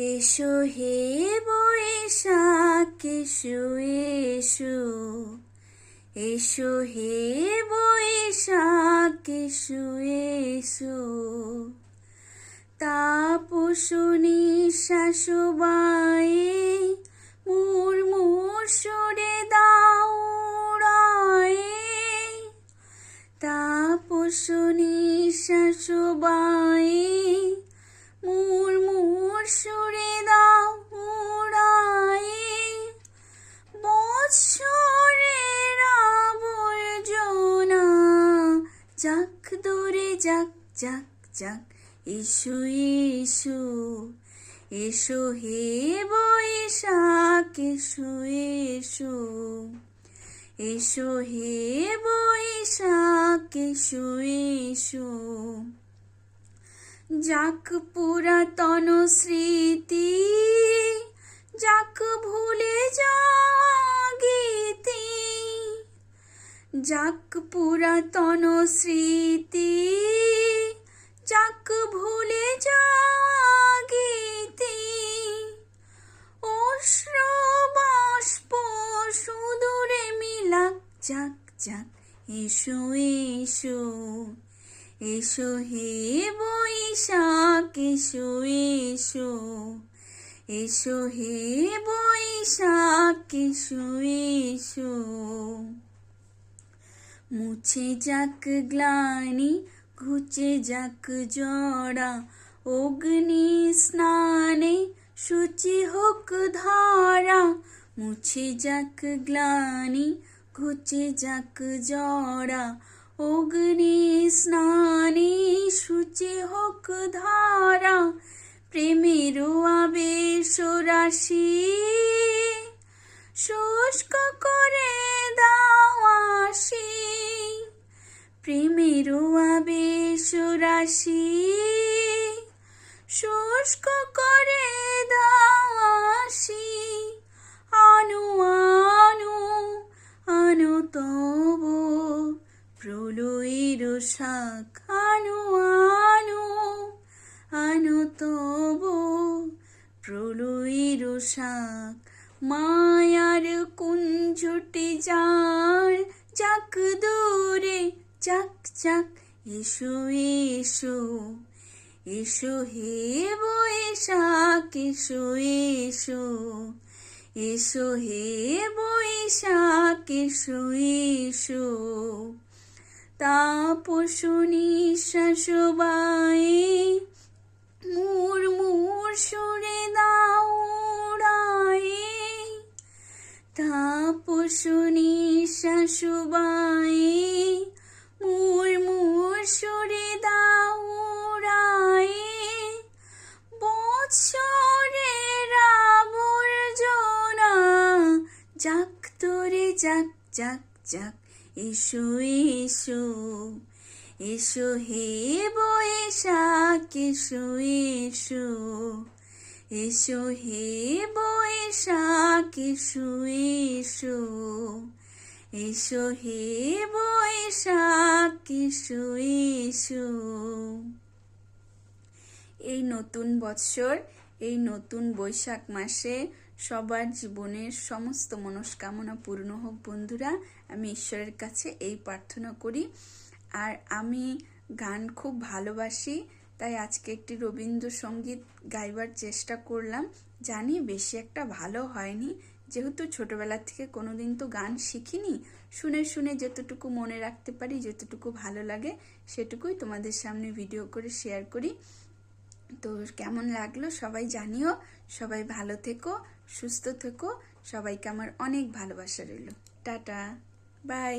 এসো হে বৈশাখ এসো এসো, এসো হে বৈশাখ এসো এসো। তাপসো নিঃশ্বাস বায়ে মুর্মুর সুরে দাও উড়ায়ে। তাপসো নিঃশ্বাস বায়ে মুর্মুর সুরে দাও উড়ায়ে। বৎসরের আবর্জনা যাক দূরে যাক যাক যাক। এসো এসো, এসো হে বৈশাখ এসো এসো, এসো হে বৈশাখ এসো এসো। যাক পুরাতন স্মৃতি, যাক ভুলে যাওয়া গীতি। যাক পুরাতন স্মৃতি, যাক ভুলে যাওয়া গীতি। অশ্র বাষ্প সুদূরে মিলাক যাক যাক। এসো এসো, এসো হে বৈশাখ এসো এসো, এসো হে বৈশাখ এসো এসো। মুছে যাক গ্লানি ঘুচে যাক জড়া, অগ্নি স্নানে শুচি হোক ধারা। মুছে যাক গ্লানি ঘুচে যাক জড়া, অগ্নি স্নানে শুচি হোক ধারা। প্রেমের আবেশ রাশি শুষ্ক করে দাও আসি। প্রেমের আবেশ রাশি শুষ্ক করে দাও আসি। আনো আনো আনো তব প্রলয়ের শাখ। আনো আনো আনো তব প্রলয়ের শাখ। মায়ার কুঞ্জটি যার যাক দূরে যাক যাক। এসো এসো, এসো হে বৈশাখ এসো এসো, এসো হে বৈশাখ এসো এসো। তাপসো নিঃশ্বাস বায়ে মুর্মুর সুরে দাও উড়ায়ে। তাপসো নিঃশ্বাস বায়ে মুর্মুর সুরে দাও উড়ায়ে। বৎসরের আবর্জনা যাক তোরে যাক যাক যাক। এসো এসো, এসো হে বৈশাখ এসো এসো, এসো হে বৈশাখ এসো এসো, এসো হে বৈশাখ এসো এসো। এই নতুন বৎসর, এই নতুন বৈশাখ মাসে সবার জীবনের সমস্ত মনস্কামনা পূর্ণ হোক বন্ধুরা। আমি ঈশ্বরের কাছে এই প্রার্থনা করি। আর আমি গান খুব ভালোবাসি, তাই আজকে একটি রবীন্দ্রসঙ্গীত গাইবার চেষ্টা করলাম। জানি বেশি একটা ভালো হয়নি, যেহেতু ছোটবেলা থেকে কোনোদিন তো গান শিখিনি। শুনে শুনে যতটুকু মনে রাখতে পারি, যতটুকু ভালো লাগে সেটুকুই তোমাদের সামনে ভিডিও করে শেয়ার করি। তো কেমন লাগলো সবাই জানিও। সবাই ভালো থেকো, সুস্থ থেকো। সবাইকে আমার অনেক ভালোবাসা রইল। Tata, by.